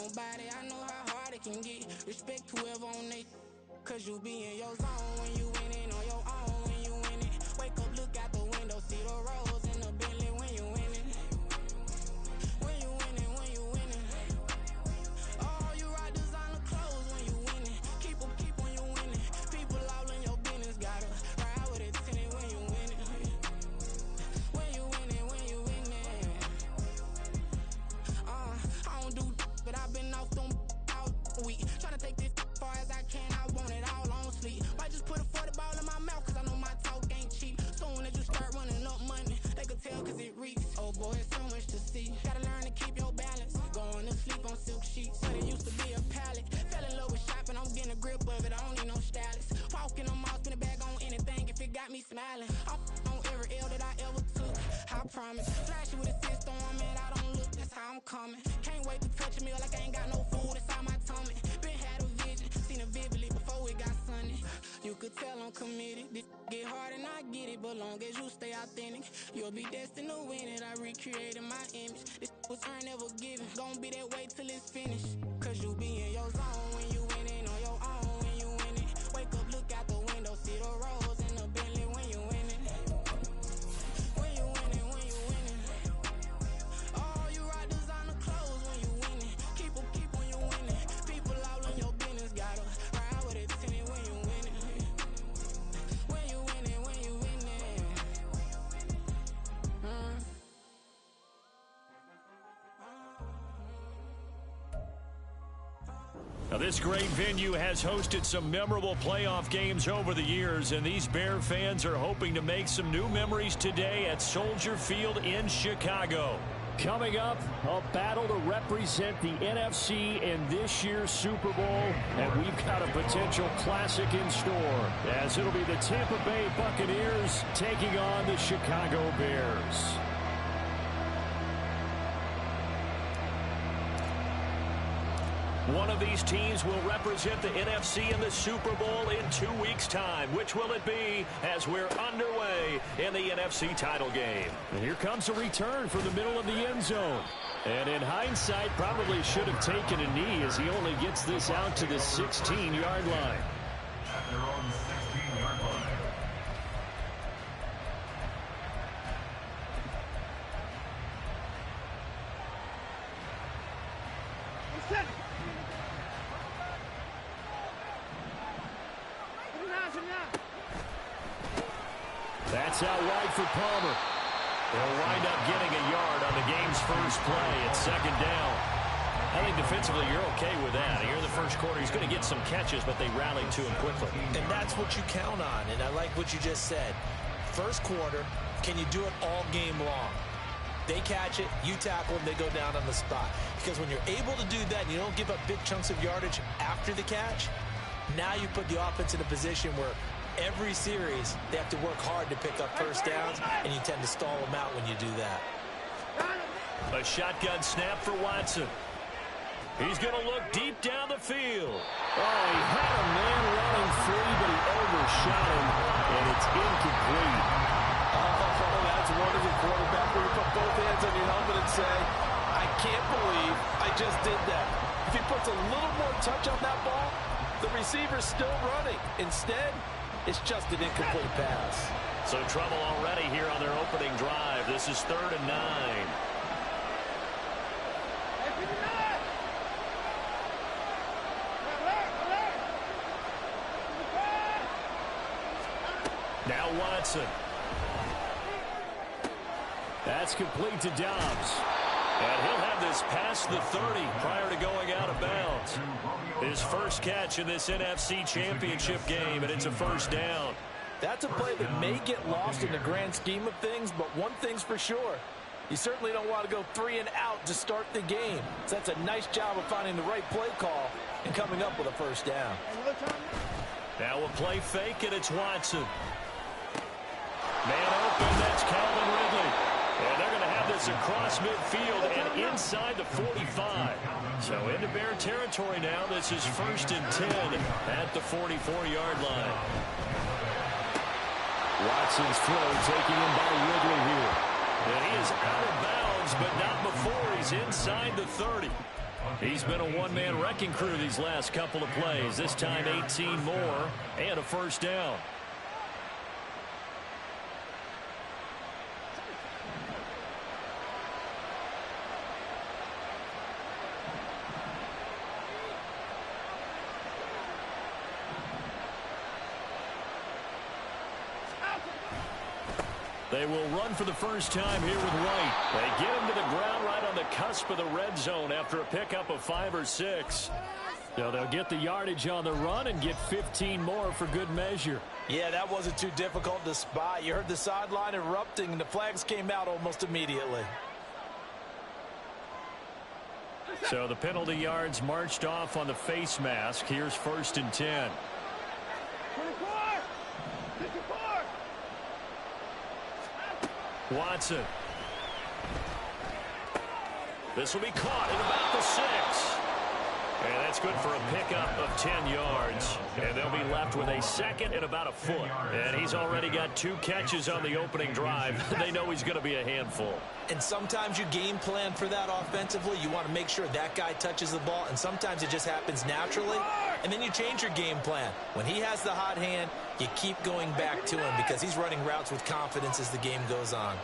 nobody. I know how hard it can get. Respect whoever on they, cause you be in your zone when you winning on your own. When you winning, wake up, look out the window, see the rose in the Bentley when you winning. When you winning, when you winning. Oh, you rock designer clothes when you winning. Keep when you winning. People all in your business, gotta ride with it tinted when you winning. When you winning, when you winning. I don't do, but I've been off them all week. Tryna take this far as I can, I want it all on sleep. Might just put a 40 ball in my mouth, cause I know my talk ain't cheap. Soon as you start running up money, they could tell cause it reeks. Oh boy, it's so much to see. Gotta learn to keep your balance. Going to sleep on silk sheets. But it used to be a pallet. Fell in love with shopping, I'm getting a grip of it. I don't need no stylist. Walking them all, spin a bag on anything if it got me smiling. I'm on every L that I ever took, I promise. Flash you with a cyst on, man, I don't look, that's how I'm coming. Can't wait to touch a meal like I ain't got no food inside my tummy. Been had a vision, seen it vividly before it got sunny. You could tell I'm committed. This get hard and I get it, but long as you stay authentic, you'll be destined to win it. I recreated my image. This was earned, never given. Gonna be that way till it's finished. Cause you be in your zone when you winning on your own. When you winning, wake up, look out the window, see the rose in the Bentley when you winning. When you winning, when you winning. Oh, you rock designer clothes when you winning. Keep when you winning. People all in your business, gotta ride with it tinted when you winning. When you winning, when you winning. Now, this great venue has hosted some memorable playoff games over the years, and these Bear fans are hoping to make some new memories today at Soldier Field in Chicago. Coming up, a battle to represent the NFC in this year's Super Bowl, and we've got a potential classic in store, as it'll be the Tampa Bay Buccaneers taking on the Chicago Bears. One of these teams will represent the NFC in the Super Bowl in 2 weeks' time. Which will it be as we're underway in the NFC title game? And here comes a return from the middle of the end zone. And in hindsight, probably should have taken a knee as he only gets this out to the 16-yard line. They're on the 16-yard line. That's out wide for Palmer. They'll wind up getting a yard on the game's first play. It's second down. I think defensively you're okay with that. Here in the first quarter, he's going to get some catches, but they rallied to him quickly. And that's what you count on, and I like what you just said. First quarter, can you do it all game long? They catch it, you tackle them, they go down on the spot. Because when you're able to do that and you don't give up big chunks of yardage after the catch, now you put the offense in a position where every series they have to work hard to pick up first downs, and you tend to stall them out when you do that. A shotgun snap for Watson. He's going to look deep down the field. Oh, he had a man running free, but he overshot him, and it's incomplete. Oh, that's wonderful quarterback where you put both hands on your helmet and say, I can't believe I just did that. If he puts a little more touch on that ball, the receiver's still running. Instead, it's just an incomplete pass. So trouble already here on their opening drive. This is 3rd and 9. Now Watson. That's complete to Dobbs. And he'll have this past the 30 prior to going out of bounds. His first catch in this NFC Championship game, and it's a first down. That's a play that may get lost in the grand scheme of things, but one thing's for sure. You certainly don't want to go 3 and out to start the game. So that's a nice job of finding the right play call and coming up with a first down. Now a play fake, and it's Watson. Man open, that's Calvin Ridley. And they're going to have this across midfield and inside the 45. So into Bear territory now. This is 1st and 10 at the 44-yard line. Watson's throw taking him by Ridley here. And he is out of bounds, but not before he's inside the 30. He's been a one-man wrecking crew these last couple of plays. This time 18 more and a first down. They will run for the first time here with White. They get him to the ground right on the cusp of the red zone after a pickup of 5 or 6. So they'll get the yardage on the run and get 15 more for good measure. Yeah, that wasn't too difficult to spot. You heard the sideline erupting, and the flags came out almost immediately. So the penalty yards marched off on the face mask. Here's 1st and 10. Watson. This will be caught at about the 6. And that's good for a pickup of 10 yards. And they'll be left with a second and about a foot. And he's already got 2 catches on the opening drive. They know he's going to be a handful. And sometimes you game plan for that offensively. You want to make sure that guy touches the ball. And sometimes it just happens naturally. And then you change your game plan. When he has the hot hand, you keep going back to him because he's running routes with confidence as the game goes on.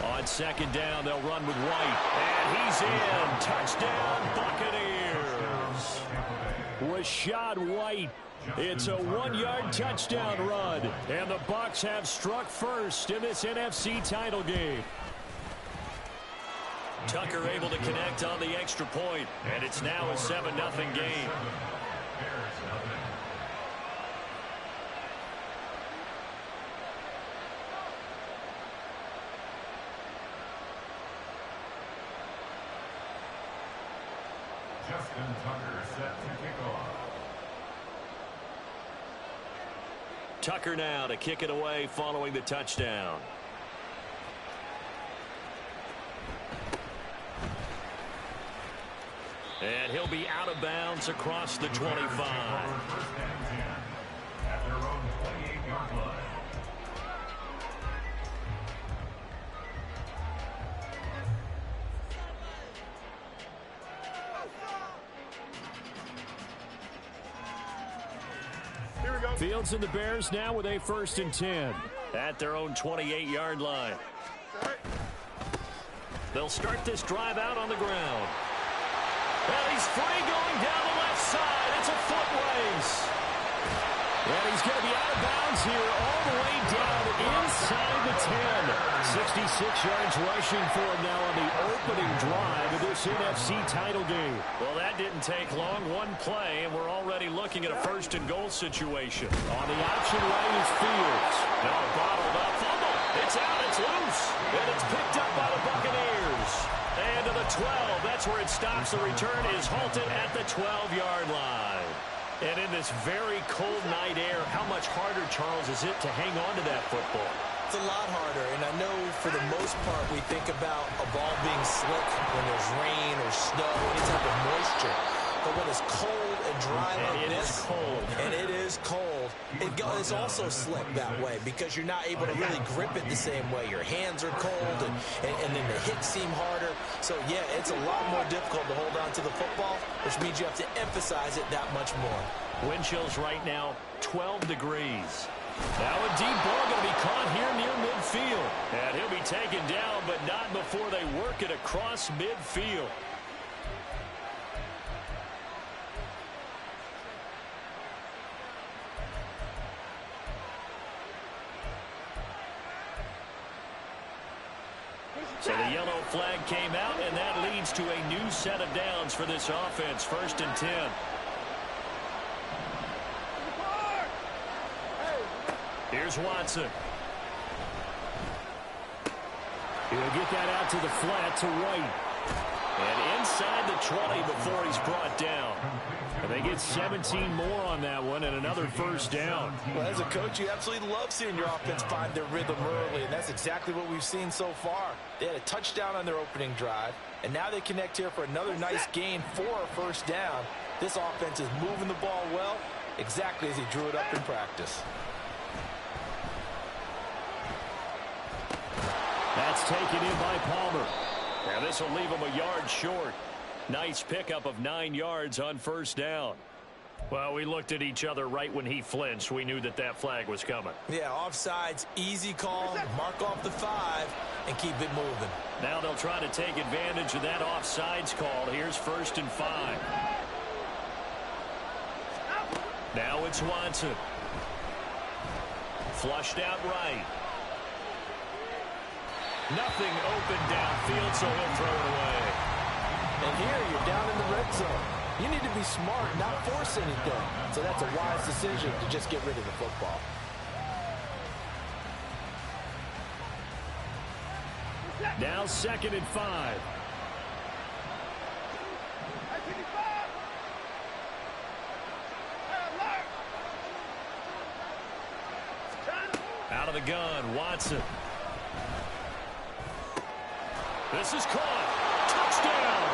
On 2nd down, they'll run with White. And he's in. Touchdown, Buccaneers. Rashad White. It's a 1-yard touchdown run. And the Bucs have struck first in this NFC title game. Tucker able to connect on the extra point, and it's now a 7-0 game. Justin Tucker set to kick off. Tucker now to kick it away following the touchdown. And he'll be out of bounds across the 25. At their own 28-yard line. Fields and the Bears now with a 1st and 10 at their own 28-yard line. They'll start this drive out on the ground. And he's free going down the left side. It's a foot race. And he's going to be out of bounds here all the way down inside the 10. 66 yards rushing for him now on the opening drive of this NFC title game. Well, that didn't take long. One play, and we're already looking at a 1st and goal situation. On the option right is Fields. Now bottled up. Fumble. It's out. It's loose. And it's picked up by the Buccaneers. And to the 12. That's where it stops. The return is halted at the 12-yard line. And in this very cold night air, how much harder, Charles, is it to hang on to that football? It's a lot harder, and I know for the most part we think about a ball being slick when there's rain or snow, any type of moisture. But when it's cold and dry like this, and it is cold, it's also slick that way because you're not able to really grip it the same way. Your hands are cold, and then the hits seem harder. So, yeah, it's a lot more difficult to hold on to the football, which means you have to emphasize it that much more. Wind chills right now, 12 degrees. Now a deep ball going to be caught here near midfield. And he'll be taken down, but not before they work it across midfield. So the yellow flag came out, and that leads to a new set of downs for this offense. 1st and 10. Here's Watson. He'll get that out to the flat to White. And inside the 20 before he's brought down. And they get 17 more on that one and another 1st down. Well, as a coach, you absolutely love seeing your offense find their rhythm early, and that's exactly what we've seen so far. They had a touchdown on their opening drive, and now they connect here for another nice gain for a 1st down. This offense is moving the ball well, exactly as he drew it up in practice. That's taken in by Palmer. Now this will leave him a yard short. Nice pickup of 9 yards on first down. Well, we looked at each other right when he flinched. We knew that that flag was coming. Yeah, offsides, easy call, mark off the 5, and keep it moving. Now they'll try to take advantage of that offsides call. Here's 1st and 5. Now it's Watson. Flushed out right. Nothing open downfield, so he'll throw it away. And here you're down in the red zone. You need to be smart, not force anything. So that's a wise decision to just get rid of the football. Now 2nd and 5. Out of the gun, Watson. This is caught. Touchdown!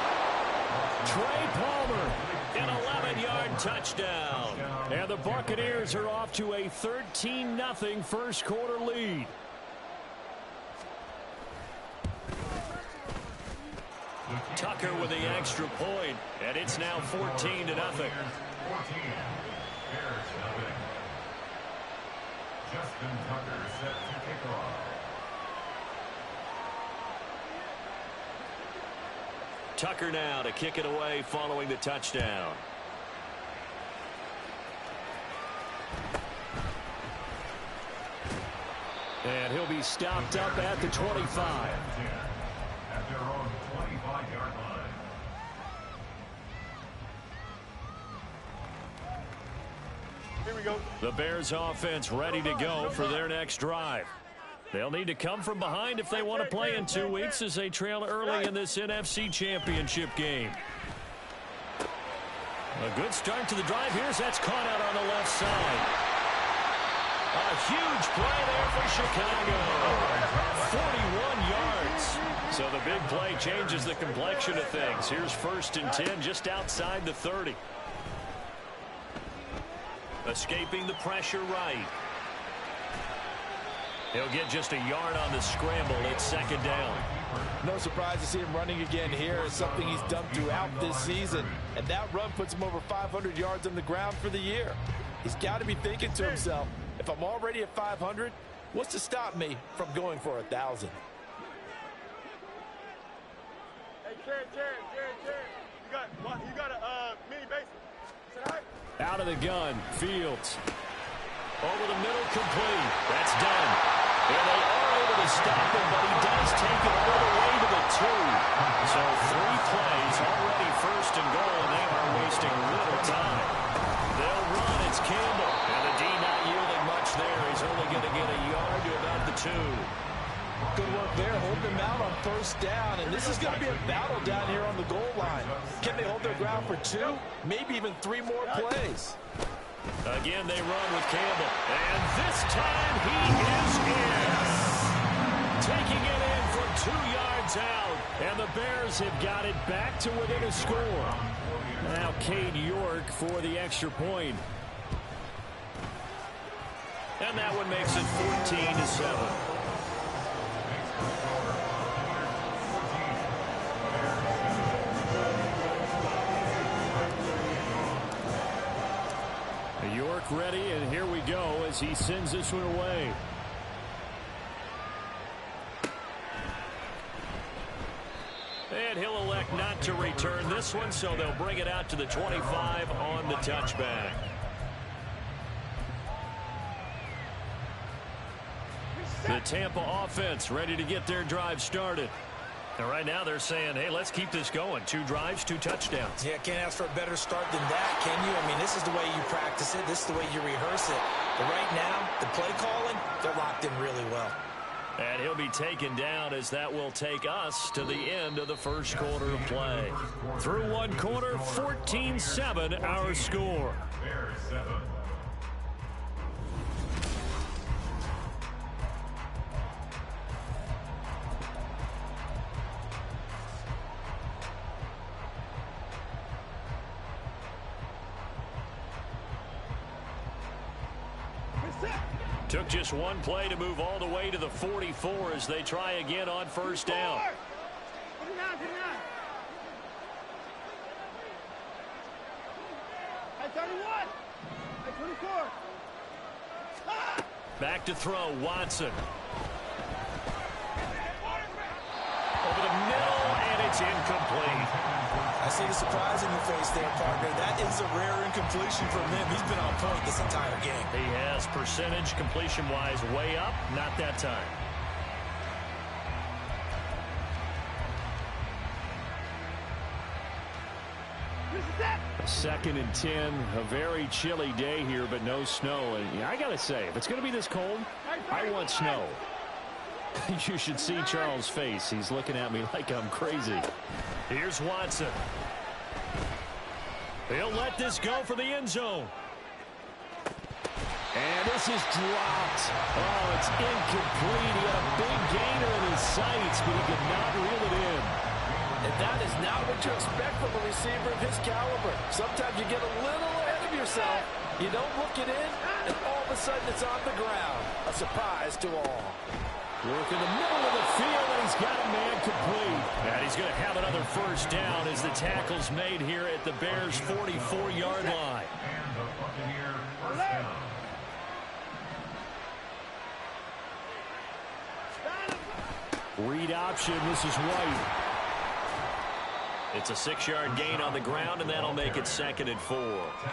Trey Palmer. An 11-yard touchdown. And the Buccaneers are off to a 13-0 first quarter lead. Tucker with the extra point, and it's now 14-0. Justin Tucker set to kick off. Tucker now to kick it away following the touchdown. And he'll be stopped up at the 25. At their own 25-yard line. Here we go. The Bears offense ready to go for their next drive. They'll need to come from behind if they want to play in 2 weeks as they trail early in this NFC Championship game. A good start to the drive. Here's that's caught out on the left side. A huge play there for Chicago. 41 yards. So the big play changes the complexion of things. Here's 1st and 10 just outside the 30. Escaping the pressure right. He'll get just a yard on the scramble. It's 2nd down. No surprise to see him running again here. It's something he's done throughout this season. And that run puts him over 500 yards on the ground for the year. He's got to be thinking to himself, if I'm already at 500, what's to stop me from going for 1,000? Hey, Jared. You got a mini base. Say hi. Out of the gun, Fields. Over the middle, complete. That's done. And they are able to stop him, but he does take it all the way to the 2. So 3 plays, already 1st and goal, and they are wasting little time. They'll run. It's Campbell. And the D not yielding much there. He's only going to get a yard to about the 2. Good work there, holding them out on 1st down, and this is going to be a battle down here on the goal line. Can they hold their ground for 2, maybe even 3 more plays? Again, they run with Campbell. And this time he is in. Taking it in from 2 yards out. And the Bears have got it back to within a score. Now Cade York for the extra point. And that one makes it 14-7. York ready, and here we go as he sends this one away. And he'll elect not to return this one, so they'll bring it out to the 25 on the touchback. The Tampa offense ready to get their drive started. And right now they're saying, hey, let's keep this going. 2 drives, 2 touchdowns. Yeah, can't ask for a better start than that, can you? I mean, this is the way you practice it. This is the way you rehearse it. But right now, the play calling, they're locked in really well. And he'll be taken down as that will take us to the end of the first quarter of play. Through 1 quarter, 14-7 our score. Bears 7. Took just one play to move all the way to the 44 as they try again on first down. Back to throw, Watson. Over the middle, and it's incomplete. I see the surprise in your face there, partner. That is a rare incompletion from him. He's been on point this entire game. He has percentage completion-wise way up, not that time. Second and 10, a very chilly day here, but no snow. And I got to say, if it's going to be this cold, I want snow. You should see Charles' face. He's looking at me like I'm crazy. Here's Watson. He'll let this go for the end zone. And this is dropped. Oh, it's incomplete. He had a big gainer in his sights, but he could not reel it in. And that is not what you expect from a receiver of his caliber. Sometimes you get a little ahead of yourself. You don't look it in, and all of a sudden it's on the ground. A surprise to all. Work in the middle of the field, and he's got a man complete. And he's going to have another first down as the tackle's made here at the Bears' 44-yard line. And the Buccaneer first down. Read option. This is White. It's a 6-yard gain on the ground, and that'll make it 2nd and 4.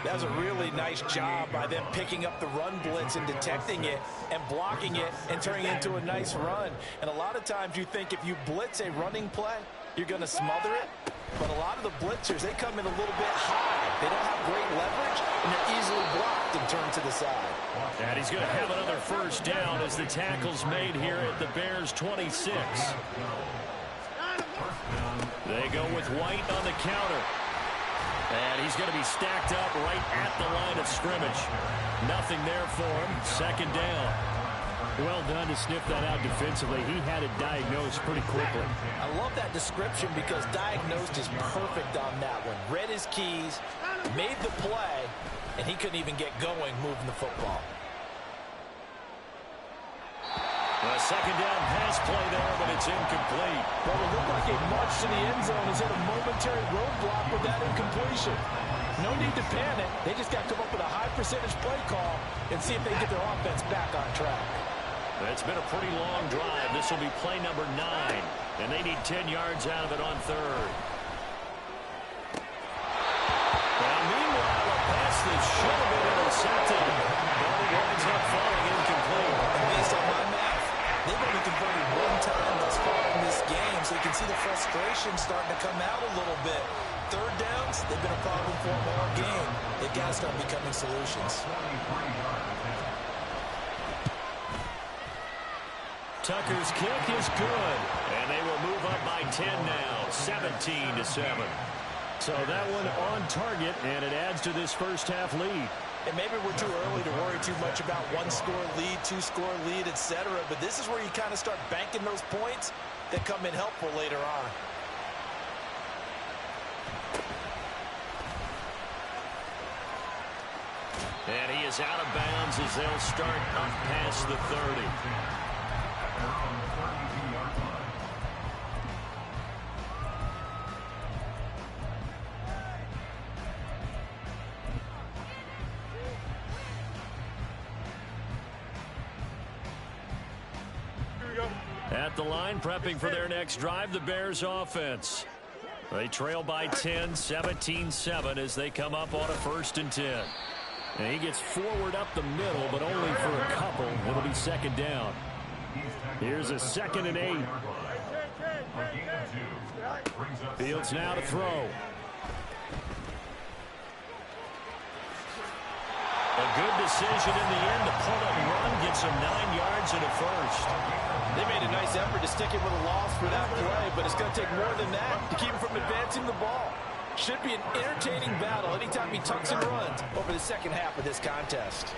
That was a really nice job by them picking up the run blitz and detecting it and blocking it and turning it into a nice run. And a lot of times you think if you blitz a running play, you're going to smother it. But a lot of the blitzers, they come in a little bit high. They don't have great leverage, and they're easily blocked and turned to the side. And he's going to have another first down as the tackle's made here at the Bears' 26. They go with White on the counter. And he's going to be stacked up right at the line of scrimmage. Nothing there for him. 2nd down. Well done to sniff that out defensively. He had it diagnosed pretty quickly. I love that description because diagnosed is perfect on that one. Read his keys, made the play, and he couldn't even get going moving the football. A 2nd down pass play there, but it's incomplete. Well, it looked like a march to the end zone. Is it a momentary roadblock with that incompletion? No need to panic. They just got to come up with a high percentage play call and see if they get their offense back on track. It's been a pretty long drive. This will be play number 9, and they need 10 yards out of it on 3rd. Now, meanwhile, a pass that should have been intercepted, but it winds up falling incomplete. And based on my math, they've only converted one time thus far in this game, so you can see the frustration starting to come out a little bit. 3rd downs, they've been a problem for them all game. They've got to start becoming solutions. Tucker's kick is good, and they will move up by 10 now, 17-7. So that one on target, and it adds to this first half lead. And maybe we're too early to worry too much about 1-score lead, 2-score lead, etc. But this is where you kind of start banking those points that come in helpful later on. And he is out of bounds as they'll start up past the 30. At the line, prepping for their next drive, the Bears offense. They trail by 10, 17-7 as they come up on a 1st and 10. And he gets forward up the middle, but only for a couple. It'll be 2nd down. Here's a 2nd and 8. Fields now to throw. A good decision in the end to pull and run, gets him 9 yards and a first. They made a nice effort to stick it with a loss for that play, but it's going to take more than that to keep him from advancing the ball. Should be an entertaining battle anytime he tucks and runs over the second half of this contest.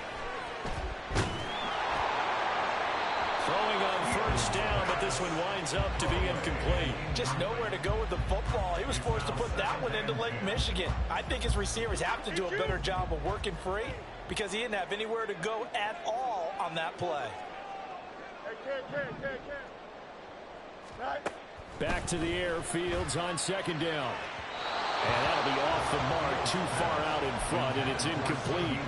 Throwing on first down, but this one winds up to be incomplete. Just nowhere to go with the football. He was forced to put that one into Lake Michigan. I think his receivers have to do a better job of working free because he didn't have anywhere to go at all on that play. Back to the air. Fields on second down. And that'll be off the mark, too far out in front, and it's incomplete.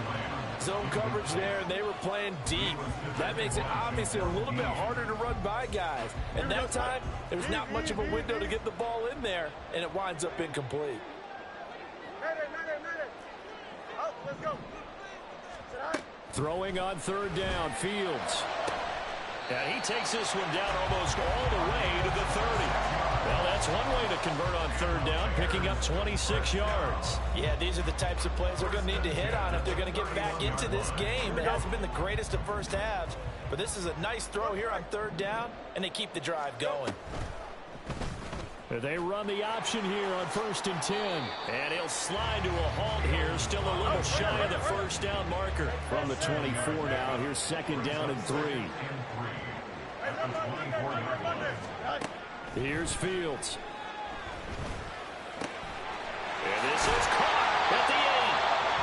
Zone coverage there, and they were playing deep. That makes it obviously a little bit harder to run by guys. And that time, there was not much of a window to get the ball in there, and it winds up incomplete. Let's go. Throwing on third down, Fields. And he takes this one down almost all the way to the 30. Well, that's one way to convert on third down, picking up 26 yards. Yeah, these are the types of plays they're going to need to hit on if they're going to get back into this game. It hasn't been the greatest of first halves, but this is a nice throw here on third down, and they keep the drive going. They run the option here on 1st and 10. And he'll slide to a halt here, still a little shy of the first down marker. From the 24 now, here's 2nd down and 3. Here's Fields. And this is caught at the 8.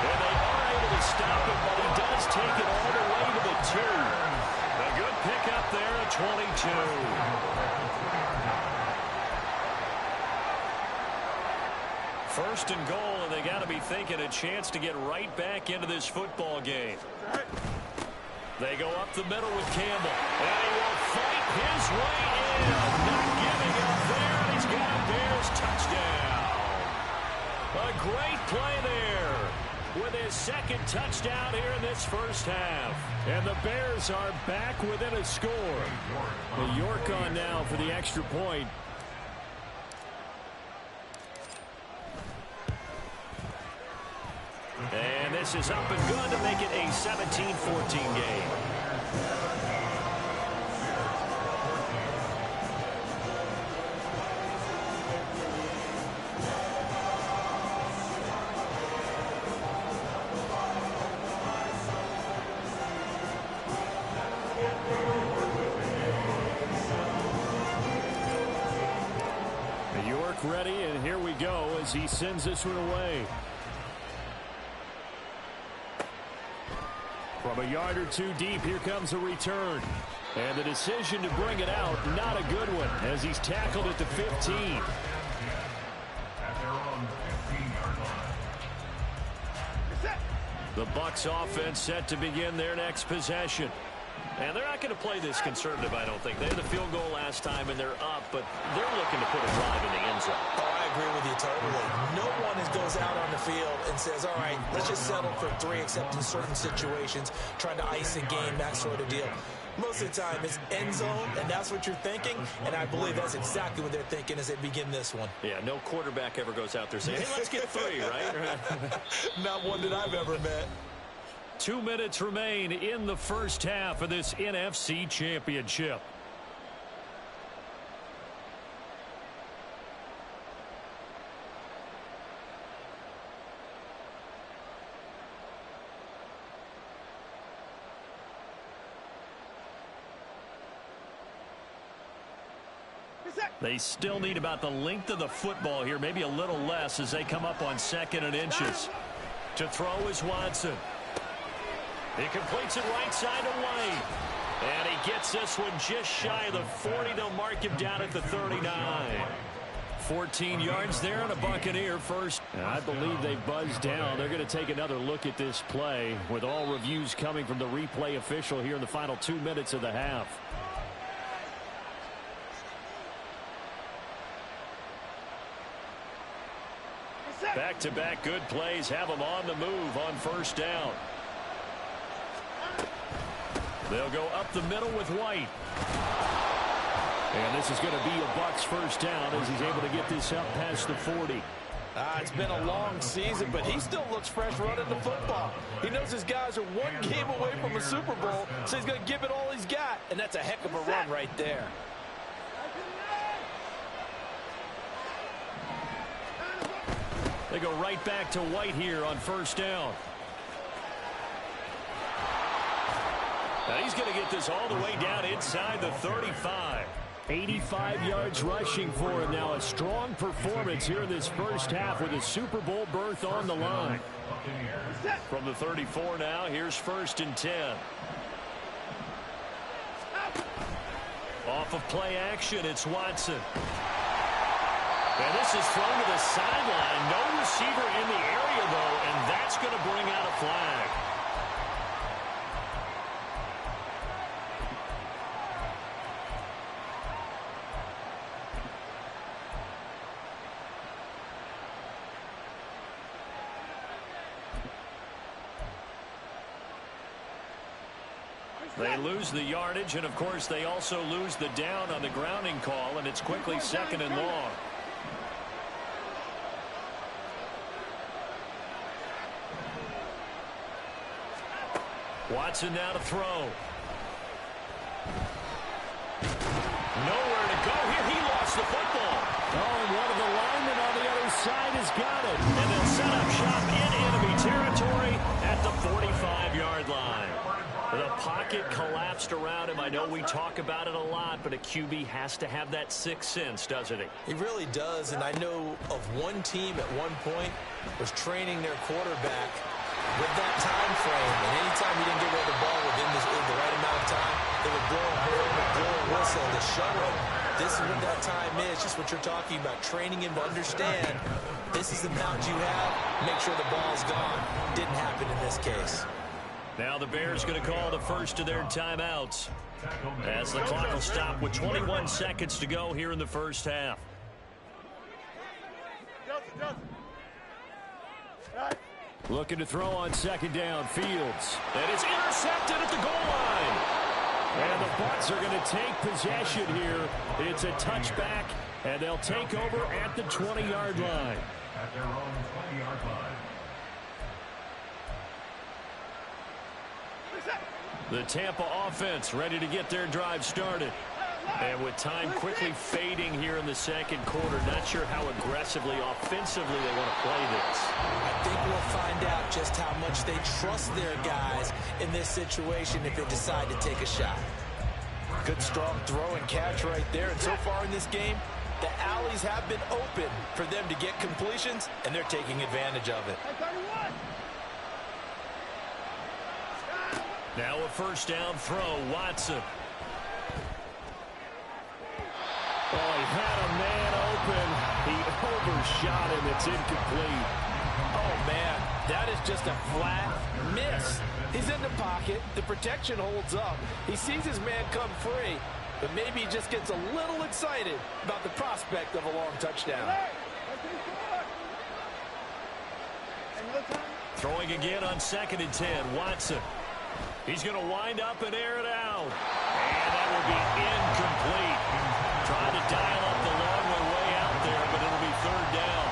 And they are able to stop him, but he does take it all the way to the 2. A good pickup there at 22. 1st and goal, and they got to be thinking a chance to get right back into this football game. They go up the middle with Campbell, and he will fight his way in. Not giving up there, and he's got a Bears touchdown. A great play there with his 2nd touchdown here in this first half. And the Bears are back within a score. The York on now for the extra point. And this is up and good to make it a 17-14 game. York ready, and here we go as he sends this one away. From a yard or two deep, here comes a return. And the decision to bring it out, not a good one, as he's tackled at the 15. At their own 15-yard line. The Bucs offense set to begin their next possession. And they're not going to play this conservative, I don't think. They had the field goal last time, and they're up, but they're looking to put a drive in the end zone. Oh, I agree with you totally. No one goes out on the field and says, all right, let's just settle for 3, except in certain situations, trying to ice a game, that sort of deal. Most of the time, it's end zone, and that's what you're thinking, and I believe that's exactly what they're thinking as they begin this one. Yeah, no quarterback ever goes out there saying, hey, let's get 3, right? Not one that I've ever met. 2 minutes remain in the first half of this NFC Championship. They still need about the length of the football here, maybe a little less as they come up on 2nd and inches. To throw is Watson. He completes it right side to White. And he gets this one just shy of the 40. They'll mark him down at the 39. 14 yards there and a Buccaneer first. And I believe they buzzed down. They're going to take another look at this play with all reviews coming from the replay official here in the final 2 minutes of the half. Back-to-back good plays have them on the move on first down. They'll go up the middle with White. And this is going to be a Bucs first down as he's able to get this up past the 40. It's been a long season, but he still looks fresh running the football. He knows his guys are one game away from a Super Bowl, so he's going to give it all he's got, and that's a heck of a run right there. They go right back to White here on first down. Now he's going to get this all the way down inside the 35. 85 yards rushing for him now. A strong performance here in this first half with a Super Bowl berth on the line. From the 34 now, here's 1st and 10. Off of play action, it's Watson. And this is thrown to the sideline. No receiver in the area, though, and that's going to bring out a flag. They lose the yardage, and, of course, they also lose the down on the grounding call, and it's quickly 2nd and long. Watson now to throw. Nowhere to go here. He lost the football. Oh, and one of the linemen on the other side has got it. And they'll set up shop in enemy territory at the 45-yard line. The pocket collapsed around him. I know we talk about it a lot, but a QB has to have that sixth sense, doesn't he? He really does, and I know of one team at one point was training their quarterback with that time frame, and anytime he didn't get rid of the ball within the right amount of time, they would blow a horn, blow a whistle to show him this is what that time is, just what you're talking about, training him to understand this is the amount you have, make sure the ball's gone. Didn't happen in this case. Now the Bears going to call the first of their timeouts as the clock will stop with 21 seconds to go here in the first half. Looking to throw on 2nd down. Fields. And it's intercepted at the goal line. And the Bucs are going to take possession here. It's a touchback, and they'll take over at the 20-yard line. At their own 20-yard line. The Tampa offense ready to get their drive started. And with time quickly fading here in the second quarter, not sure how aggressively, offensively they want to play this. I think we'll find out just how much they trust their guys in this situation if they decide to take a shot. Good strong throw and catch right there. And so far in this game, the alleys have been open for them to get completions, and they're taking advantage of it. Now a first down throw, Watson. Oh, he had a man open. He overshot him. It's incomplete. Oh, man, that is just a flat miss. He's in the pocket. The protection holds up. He sees his man come free, but maybe he just gets a little excited about the prospect of a long touchdown. Throwing again on 2nd and 10, Watson. He's going to wind up and air it out. And that will be incomplete. Trying to dial up the long way out there, but it'll be 3rd down.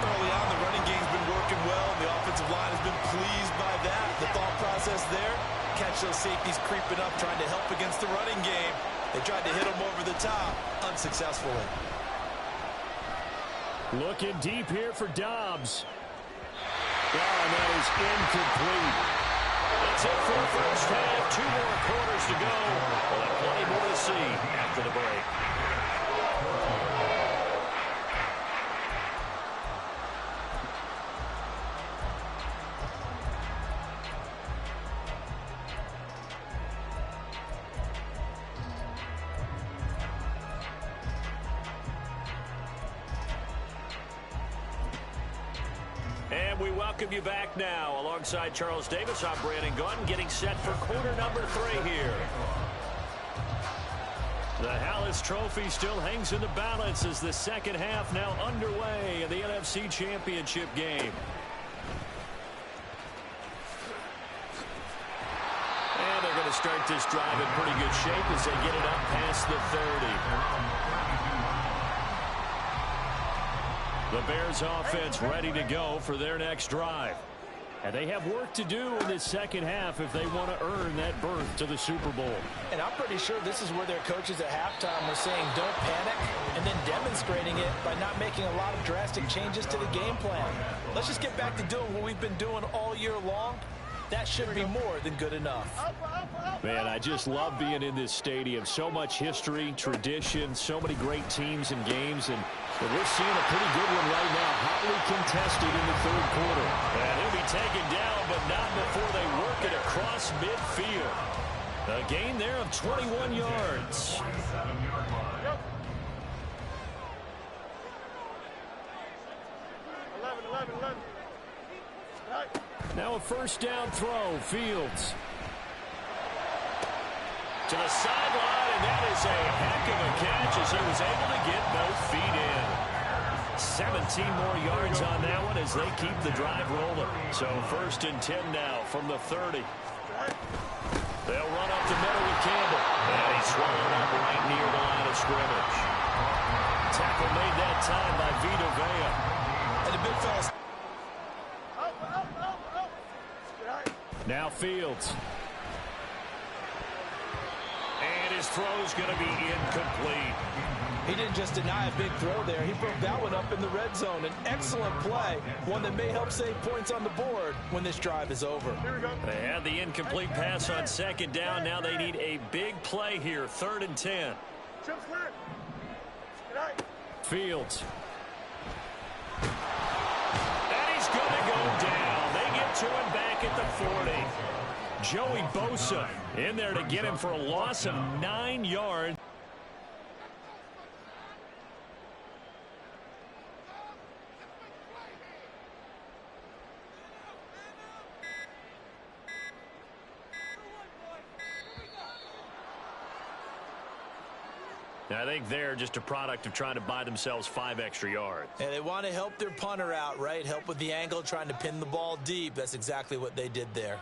Early on, the running game's been working well. The offensive line has been pleased by that. The thought process there, catch those safeties creeping up, trying to help against the running game. They tried to hit them over the top, unsuccessfully. Looking deep here for Dobbs. Oh, and that is incomplete. That's it for the first half. 2 more quarters to go. We'll have plenty more to see after the break. And we welcome you back now. Alongside Charles Davis, I'm Brandon Gunn, getting set for quarter number 3 here. The Hallis Trophy still hangs in the balance as the second half now underway in the NFC Championship game. And they're going to start this drive in pretty good shape as they get it up past the 30. The Bears offense ready to go for their next drive. And they have work to do in this second half if they want to earn that berth to the Super Bowl. And I'm pretty sure this is where their coaches at halftime were saying don't panic, and then demonstrating it by not making a lot of drastic changes to the game plan. Let's just get back to doing what we've been doing all year long. That should be more than good enough. Man, I just love being in this stadium. So much history, tradition, so many great teams and games, and we're seeing a pretty good one right now, hotly contested in the third quarter. And he'll be taken down, but not before they work it across midfield. A gain there of 21 yards. 11. Now a first down throw. Fields. To the sideline, and that is a heck of a catch as he was able to get both feet in. 17 more yards on that one as they keep the drive rolling. So 1st and 10 now from the 30. They'll run up the middle with Campbell. And he's swallowed up right near the line of scrimmage. Tackle made that time by Vita Vea. And the big fella. Now Fields. And his throw's going to be incomplete. He didn't just deny a big throw there. He broke that one up in the red zone. An excellent play, one that may help save points on the board when this drive is over. They had the incomplete pass on 2nd down. Now they need a big play here, 3rd and 10. Fields. And he's going to go down. They get to him back at the 40. Joey Bosa in there to get him for a loss of 9 yards. I think they're just a product of trying to buy themselves 5 extra yards. And they want to help their punter out, right? Help with the angle, trying to pin the ball deep. That's exactly what they did there.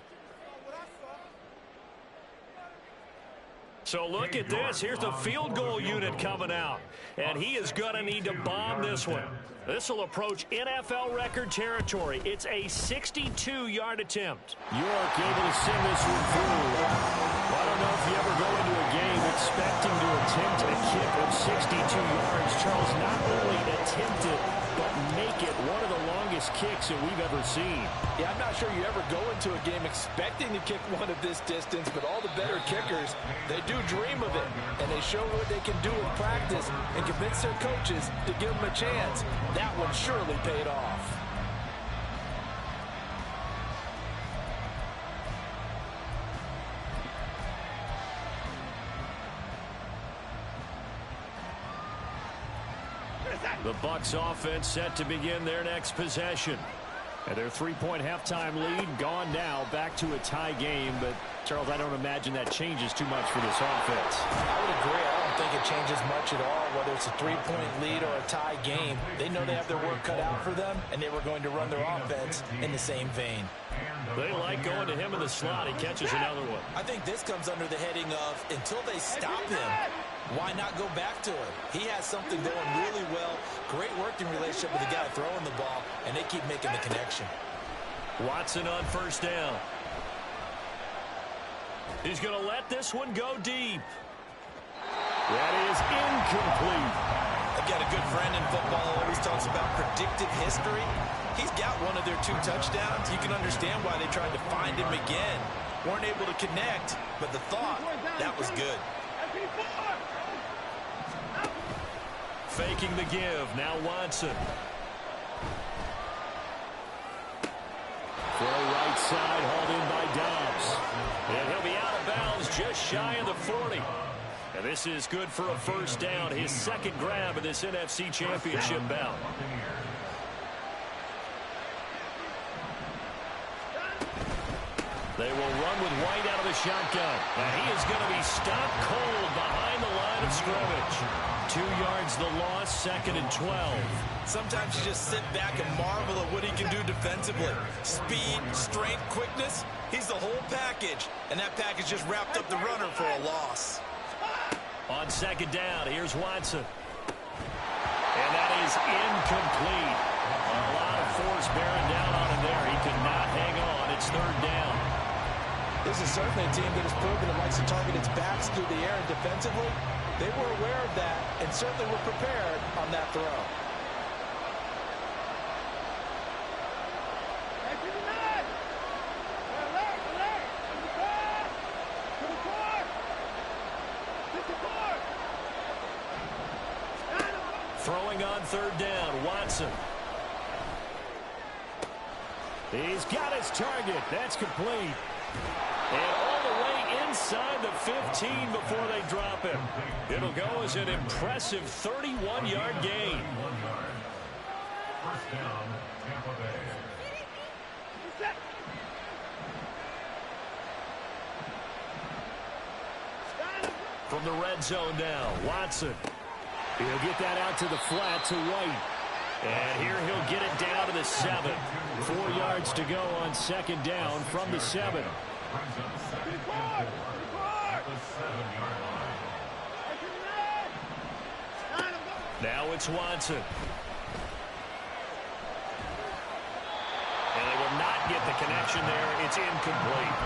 So look at this. Here's the field goal unit coming out. And he is going to need to bomb this one. This will approach NFL record territory. It's a 62-yard attempt. York able to send this one through. Well, I don't know if you ever go into a game expecting to attempt a kick of 62 yards. Charles, not only attempt it, but make it one of the longest kicks that we've ever seen. Yeah, I'm not sure you ever go into a game expecting to kick one of this distance, but all the better kickers, they do dream of it, and they show what they can do in practice and convince their coaches to give them a chance. That one surely paid off. The Bucs offense set to begin their next possession. And their 3-point halftime lead gone now, back to a tie game. But, Charles, I don't imagine that changes too much for this offense. I would agree. I don't think it changes much at all, whether it's a 3-point lead or a tie game. They know they have their work cut out for them, and they were going to run their offense in the same vein. They like going to him in the slot. He catches another one. I think this comes under the heading of, until they stop him, why not go back to it? He has something going really well. Great working relationship with the guy throwing the ball, and they keep making the connection. Watson on 1st down. He's going to let this one go deep. That is incomplete. I've got a good friend in football who always talks about predictive history. He's got one of their 2 touchdowns. You can understand why they tried to find him again. Weren't able to connect, but the thought, that was good. Faking the give. Now Watson. Throw right side, hauled in by Dobbs. And he'll be out of bounds just shy of the 40. And this is good for a 1st down. His 2nd grab of this NFC Championship bout. They will run with White out of the shotgun. And he is going to be stopped cold behind the line of scrimmage. 2 yards the loss, 2nd and 12. Sometimes you just sit back and marvel at what he can do defensively. Speed, strength, quickness. He's the whole package. And that package just wrapped up the runner for a loss. On 2nd down, here's Watson. And that is incomplete. A lot of force bearing down on him there. He could not hang on. It's 3rd down. This is certainly a team that has proven it likes to target its backs through the air, and defensively, they were aware of that and certainly were prepared on that throw. Throwing on 3rd down, Watson. He's got his target. That's complete. And all the way inside the 15 before they drop him. It'll go as an impressive 31-yard gain. First down, Tampa Bay. From the red zone now, Watson. He'll get that out to the flat to White. And here he'll get it down to the 7. 4 yards to go on second down from the 7. Brings up second and 4 at the 7-yard line. Now it's Watson. And they will not get the connection there. It's incomplete.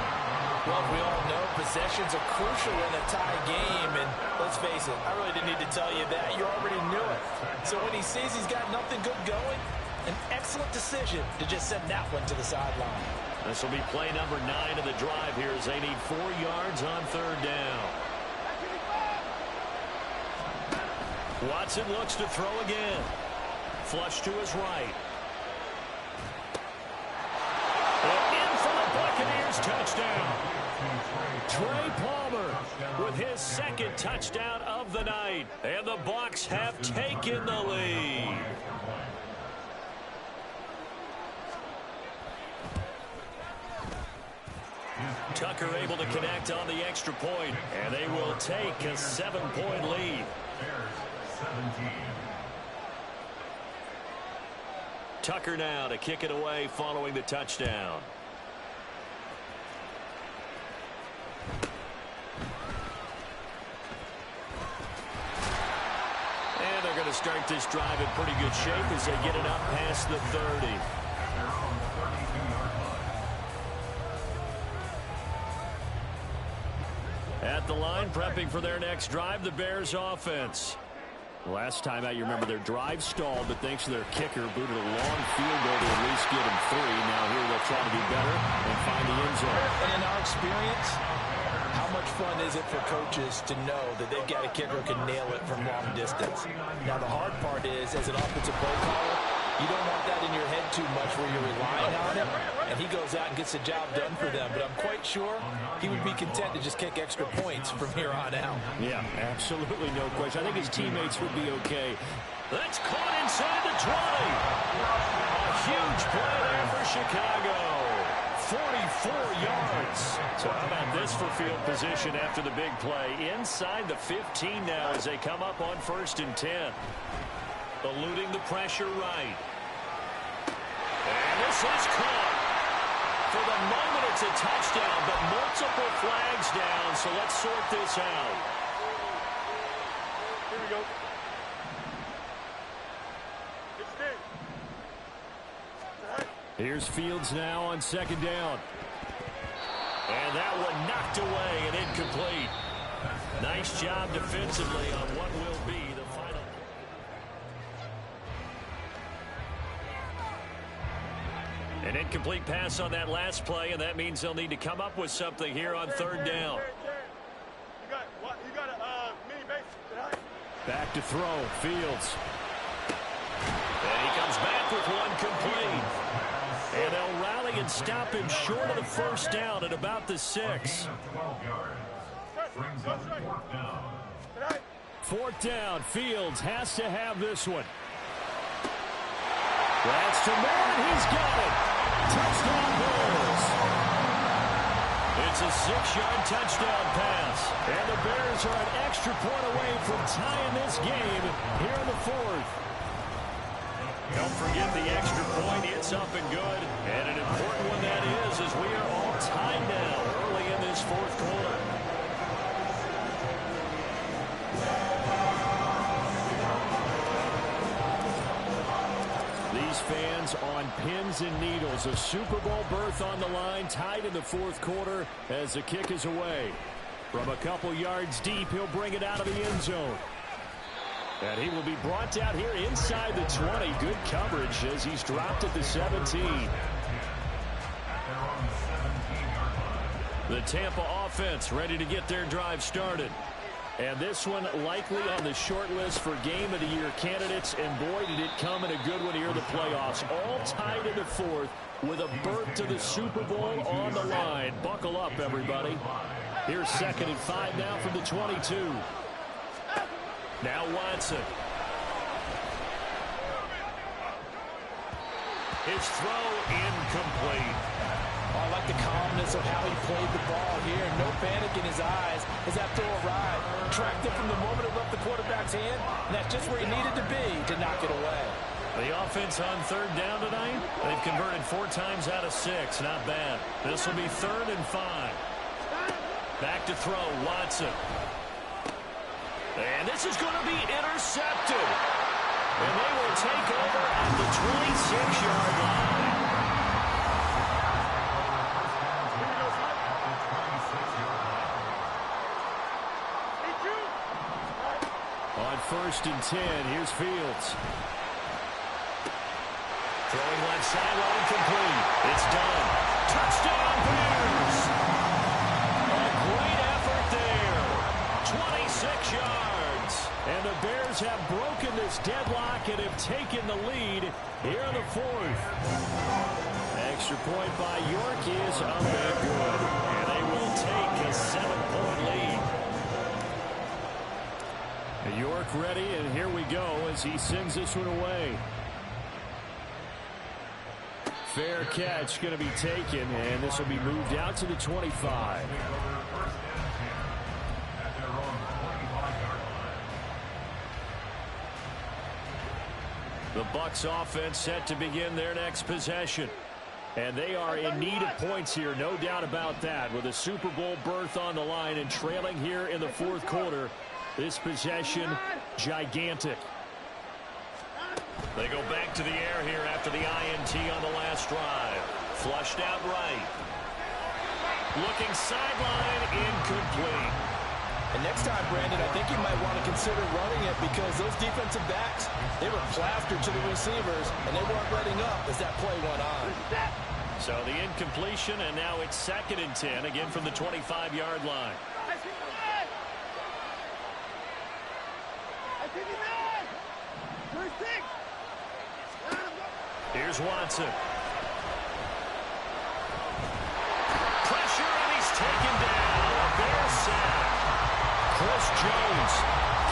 Well, we all know possessions are crucial in a tie game, and let's face it, I really didn't need to tell you that. You already knew it. So when he sees he's got nothing good going, an excellent decision to just send that one to the sideline. This will be play number 9 of the drive here as they need 4 yards on third down. Watson looks to throw again. Flush to his right. In for the Buccaneers touchdown. Trey Palmer with his second touchdown of the night. And the Bucs have taken the lead. Tucker able to connect on the extra point, and they will take a 7-point lead. Bears 17. Tucker now to kick it away following the touchdown. And they're going to start this drive in pretty good shape as they get it up past the 30. They're on the 32-yard line. At the line, prepping for their next drive, the Bears offense. Last time out, you remember their drive stalled, but thanks to their kicker, booted a long field goal to at least get them 3. Now here they'll try to be better and find the end zone. And in our experience, how much fun is it for coaches to know that they've got a kicker who can nail it from long distance? Now, the hard part is, as an offensive play caller, you don't want that in your head too much where you're relying on him, and he goes out and gets the job done for them. But I'm quite sure he would be content to just kick extra points from here on out. Yeah, absolutely no question. I think his teammates would be okay. That's caught inside the 20. A huge play there for Chicago. 44 yards. So how about this for field position after the big play? Inside the 15 now as they come up on 1st and 10. Eluding the pressure right. And this is caught. For the moment, it's a touchdown, but multiple flags down, so let's sort this out. Here we go. Here's Fields now on second down. And that one knocked away and incomplete. Nice job defensively on what will be the final. An incomplete pass on that last play, and that means they'll need to come up with something here on third down. You got a mini base. Back to throw, Fields. And he comes back with one complete. And they'll rally and stop him short of the first down at about the 6. 12 yards. Brings up 4th down. 4th down, Fields has to have this one. That's to Moore, he's got it. Touchdown Bears. It's a 6-yard touchdown pass. And the Bears are an extra point away from tying this game here in the 4th. Don't forget the extra point. It's up and good. And an important one that is, as we are all tied now early in this 4th quarter. These fans on pins and needles. A Super Bowl berth on the line, tied in the 4th quarter as the kick is away. From a couple yards deep, he'll bring it out of the end zone. And he will be brought down here inside the 20. Good coverage as he's dropped at the 17. The Tampa offense ready to get their drive started. And this one likely on the short list for Game of the Year candidates. And boy, did it come in a good one here in the playoffs. All tied in the 4th with a berth to the Super Bowl on the line. Buckle up, everybody. Here's 2nd and 5 now from the 22. Now Watson. His throw incomplete. Oh, I like the calmness of how he played the ball here. No panic in his eyes as that throw arrived. Tracked it from the moment it left the quarterback's hand, and that's just where he needed to be to knock it away. The offense on 3rd down tonight, they've converted 4 times out of 6. Not bad. This will be 3rd and 5. Back to throw, Watson. And this is going to be intercepted. And they will take over at the 26-yard line. On 1st and 10, here's Fields. Throwing left sideline complete. It's done. Touchdown Bears. A great effort there. 26 yards. And the Bears have broken this deadlock and have taken the lead here in the 4th. Extra point by York is up and good. And they will take a 7-point lead. York ready, and here we go as he sends this one away. Fair catch going to be taken, and this will be moved out to the 25. The Bucs offense set to begin their next possession. And they are in need of points here, no doubt about that. With a Super Bowl berth on the line and trailing here in the 4th quarter, this possession, gigantic. They go back to the air here after the INT on the last drive. Flushed out right. Looking sideline, incomplete. And next time, Brandon, I think you might want to consider running it because those defensive backs, they were plastered to the receivers, and they weren't letting up as that play went on. So the incompletion, and now it's 2nd and 10, again from the 25-yard line. Here's Watson. Pressure, and he's taken down. A Bear sack. Chris Jones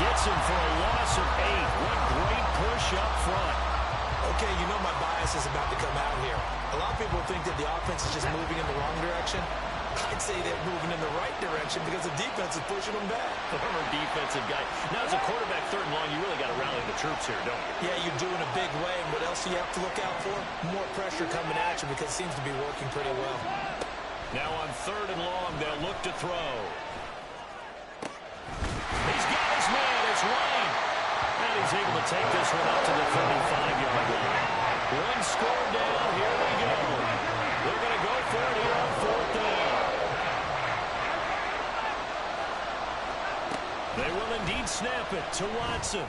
gets him for a loss of 8. What great push up front. Okay, you know my bias is about to come out here. A lot of people think that the offense is just moving in the wrong direction. I'd say they're moving in the right direction because the defense is pushing them back. Former defensive guy. Now, as a quarterback, 3rd and long, you really got to rally the troops here, don't you? Yeah, you do in a big way. And what else do you have to look out for? More pressure coming at you because it seems to be working pretty well. Now on 3rd and long, they'll look to throw. He's got his man. It's Ryan. And he's able to take this one up to the 35-yard line. One score down. Here we go. They're going to go for it here on 4th down. They will indeed snap it to Watson.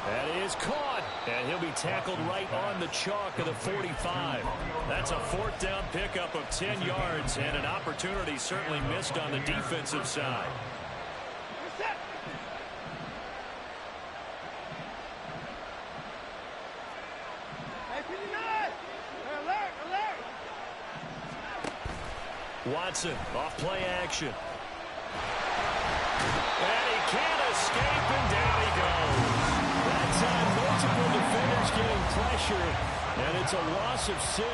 That is caught, and he'll be tackled right on the chalk of the 45. That's a 4th down pickup of 10 yards, and an opportunity certainly missed on the defensive side. Watson off play action. And he can't escape, and down he goes. That time, multiple defenders getting pressure, and it's a loss of 6.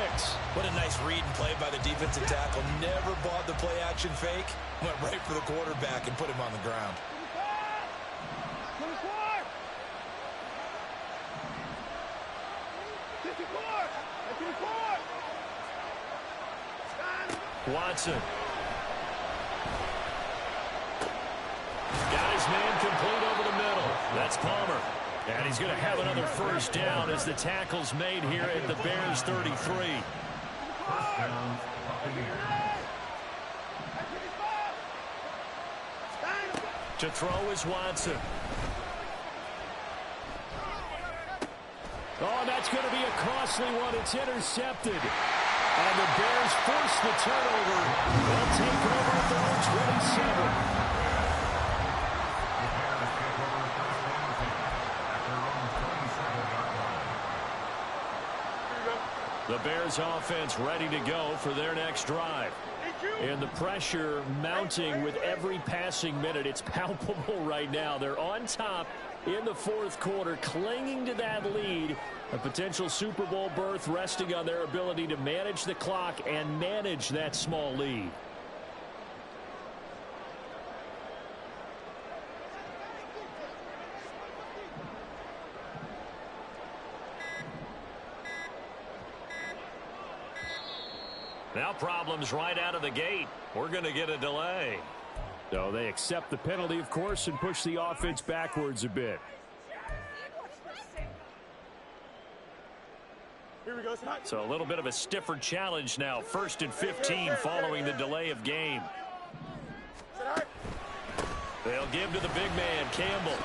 What a nice read and play by the defensive tackle. Never bought the play action fake. Went right for the quarterback and put him on the ground. Watson. Got his man complete over the middle. That's Palmer. And he's going to have another 1st down as the tackle's made here at the Bears 33. To throw is Watson. Oh, that's going to be a costly one. It's intercepted. And the Bears force the turnover. They'll take over at their own 27. The Bears offense ready to go for their next drive. And the pressure mounting with every passing minute. It's palpable right now. They're on top in the fourth quarter, clinging to that lead. A potential Super Bowl berth resting on their ability to manage the clock and manage that small lead. Now problems right out of the gate. We're going to get a delay. So they accept the penalty, of course, and push the offense backwards a bit. Here we go. So a little bit of a stiffer challenge now. 1st and 15 following the delay of game. They'll give to the big man, Campbell.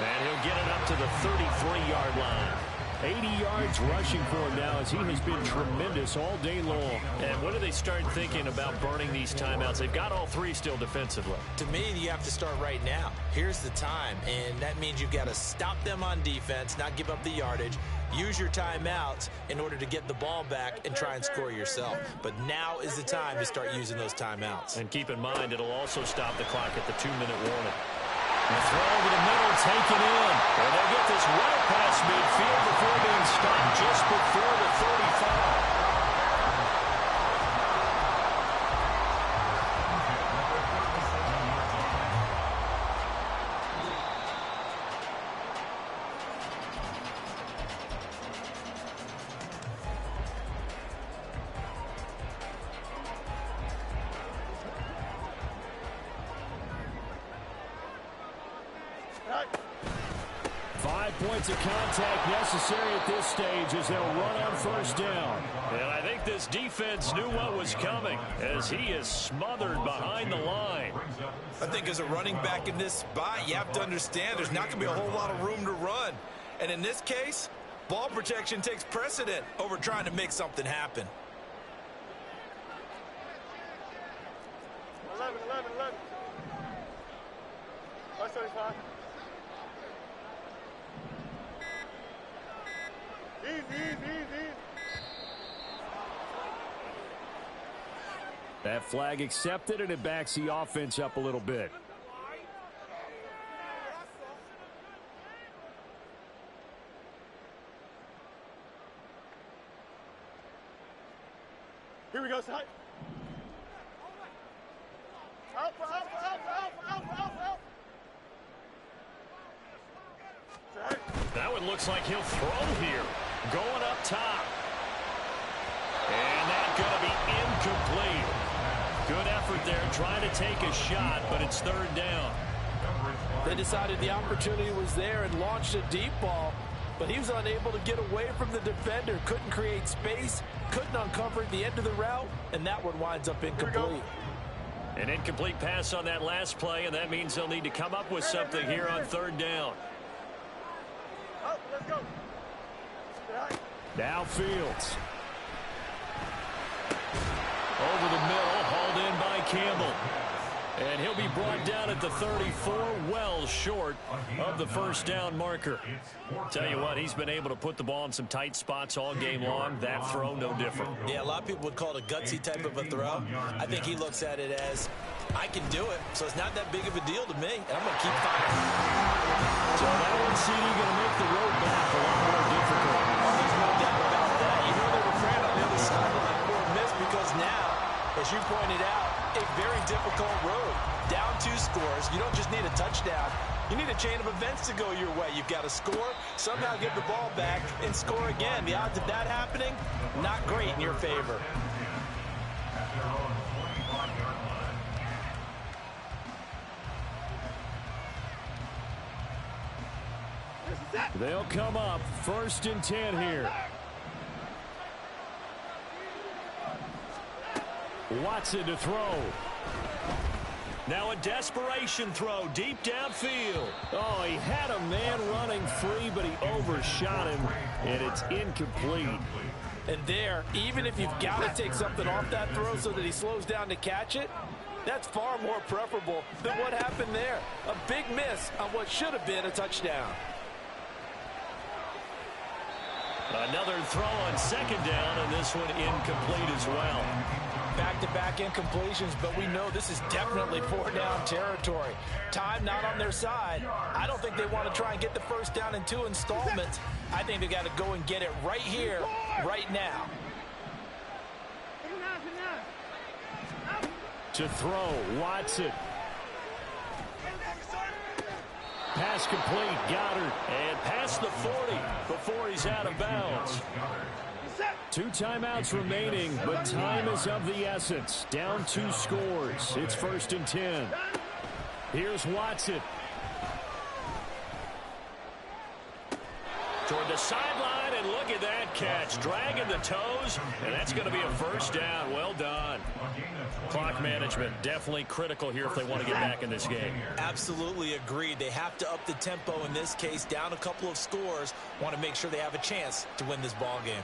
And he'll get it up to the 33-yard line. 80 yards rushing for him now, as he has been tremendous all day long. And when do they start thinking about burning these timeouts? They've got all three still defensively. To me, you have to start right now. Here's the time, and that means you've got to stop them on defense, not give up the yardage, use your timeouts in order to get the ball back and try and score yourself. But now is the time to start using those timeouts. And keep in mind, it'll also stop the clock at the 2-minute warning. The throw over the middle, taken in. And they'll get this well past midfield before being stopped just before the 35. Of contact necessary at this stage as they'll run on first down. And I think this defense knew what was coming as he is smothered behind the line. I think as a running back in this spot, you have to understand there's not going to be a whole lot of room to run. And in this case, ball protection takes precedent over trying to make something happen. 11. 575. Easy. That flag accepted, and it backs the offense up a little bit. Here we go, side. Alpha. Now it looks like he'll throw here. Going up top. And that's going to be incomplete. Good effort there, trying to take a shot, but it's third down. They decided the opportunity was there and launched a deep ball, but he was unable to get away from the defender, couldn't create space, couldn't uncover the end of the route, and that one winds up incomplete. An incomplete pass on that last play, and that means they'll need to come up with something here on third down. Let's go. Now Fields. Over the middle, hauled in by Campbell. And he'll be brought down at the 34, well short of the first down marker. Tell you what, he's been able to put the ball in some tight spots all game long. That throw, no different. Yeah, a lot of people would call it a gutsy type of a throw. I think he looks at it as, I can do it, so it's not that big of a deal to me, and I'm going to keep firing. So that one, CD, going to make the road back a lot more difficult. There's no doubt about that. You know they were praying on the other side of that poor miss because now, as you pointed out, a very difficult road. Down 2 scores. You don't just need a touchdown. You need a chain of events to go your way. You've got to score, somehow get the ball back, and score again. The odds of that happening, not great in your favor. They'll come up 1st and 10 here. Watson to throw. Now a desperation throw deep downfield. Oh, he had a man running free, but he overshot him, and it's incomplete. And there, even if you've got to take something off that throw so that he slows down to catch it, that's far more preferable than what happened there. A big miss on what should have been a touchdown. Another throw on second down, and this one incomplete as well. back-to-back incompletions, but we know this is definitely four-down territory. Time not on their side. I don't think they want to try and get the first down in 2 installments. I think they got to go and get it right here, right now. To throw, Watson. Pass complete, Goddard. And past the 40 before he's out of bounds. 2 timeouts remaining, but time is of the essence. Down 2 scores. It's 1st and 10. Here's Watson. Toward the sideline, and look at that catch. Dragging the toes, and that's going to be a first down. Well done. Clock management definitely critical here if they want to get back in this game. Absolutely agreed. They have to up the tempo in this case, down a couple of scores. Want to make sure they have a chance to win this ball game.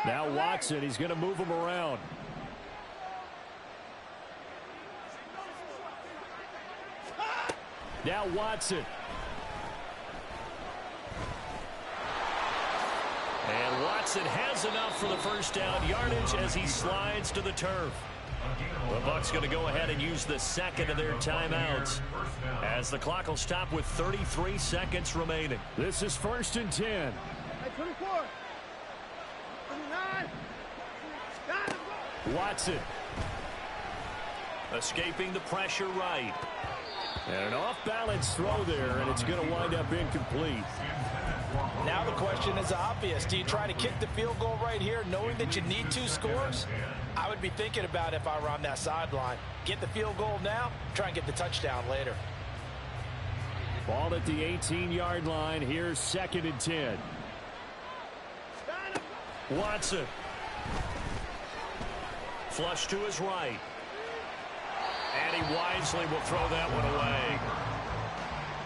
Now Watson, he's going to move him around. Now Watson. And Watson has enough for the first down yardage as he slides to the turf. The Bucs going to go ahead and use the second of their timeouts as the clock will stop with 33 seconds remaining. This is 1st and 10. 24. 29. Watson. Escaping the pressure right. And an off-balance throw there, and it's going to wind up incomplete. Now the question is obvious. Do you try to kick the field goal right here knowing that you need 2 scores? I would be thinking about if I were on that sideline. Get the field goal now, try and get the touchdown later. Ball at the 18-yard line. Here's 2nd and 10. Watson. Flush to his right. And he wisely will throw that one away.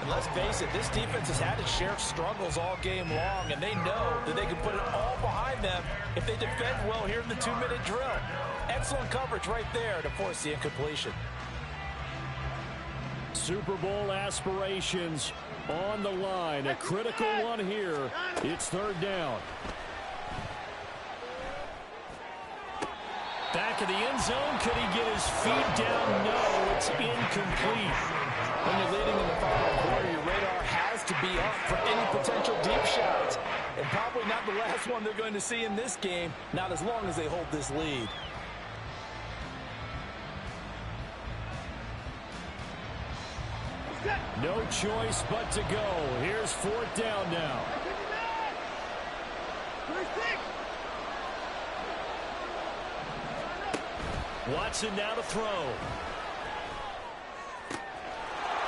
And let's face it, this defense has had its share of struggles all game long, and they know that they can put it all behind them if they defend well here in the 2-minute drill. Excellent coverage right there to force the incompletion. Super Bowl aspirations on the line. A critical one here. It's 3rd down. Back in the end zone. Could he get his feet down? No, it's incomplete. When you're leading in the final quarter, your radar has to be up for any potential deep shots. And probably not the last one they're going to see in this game, not as long as they hold this lead. No choice but to go. Here's 4th down now. Watson now to throw.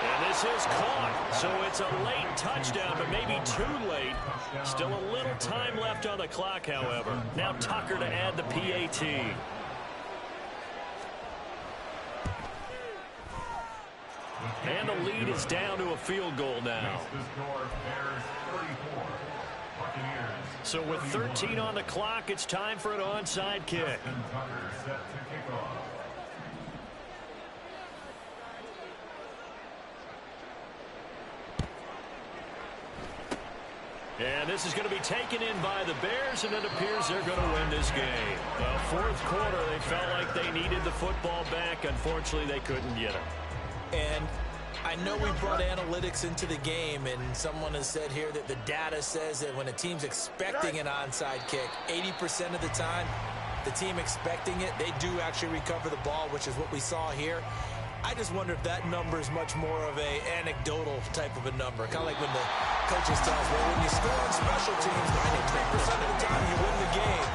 And this is caught. So it's a late touchdown, but maybe too late. Still a little time left on the clock, however. Now Tucker to add the PAT. And the lead is down to a field goal now. So with 13 on the clock, it's time for an onside kick. And this is going to be taken in by the Bears, and it appears they're going to win this game. Well, 4th quarter, they felt like they needed the football back. Unfortunately, they couldn't get it. And I know we brought analytics into the game, and someone has said here that the data says that when a team's expecting an onside kick, 80% of the time, the team expecting it, they do actually recover the ball, which is what we saw here. I just wonder if that number is much more of a anecdotal type of a number. Kind of like when the coaches tell us, well, when you score on special teams, 93% of the time you win the game.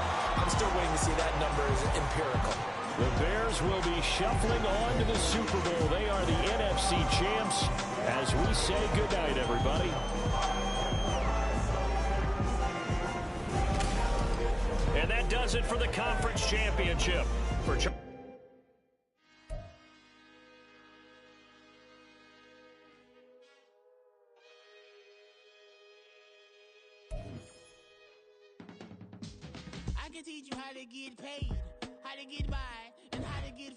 I'm still waiting to see that number is empirical. The Bears will be shuffling on to the Super Bowl. They are the NFC champs as we say goodnight, everybody. And that does it for the conference championship. For I can teach you how to get paid, how to get by, and how to get